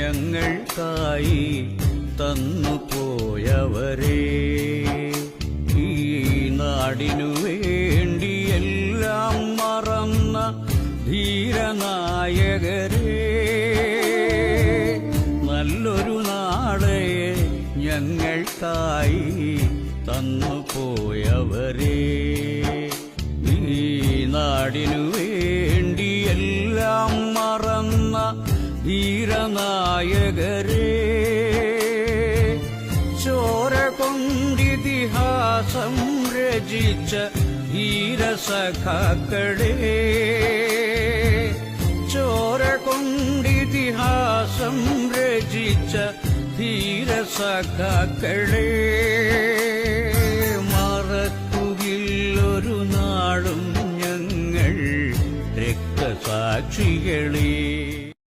ഞങ്ങൾക്കായി തന്നു പോയവരേ, ഈ നാടിനു വേണ്ടി എല്ലാം മറന്ന ധീരനായകരേ, നല്ലൊരു നാളെ ഞങ്ങൾക്കായി തന്നു പോയവരേ, ഈ നാടിനു വേണ്ടി എല്ലാം മറന്ന ധീരനായകരേ, ചോര കൊണ്ടിതിഹാസം രചിച്ച ധീരസഖാക്കളേ, ചോര കൊണ്ടിതിഹാസം രചിച്ച ധീരസഖാക്കളേ, മറക്കുകില്ലൊരു നാളും ഞങ്ങൾ രക്തസാക്ഷികളേ.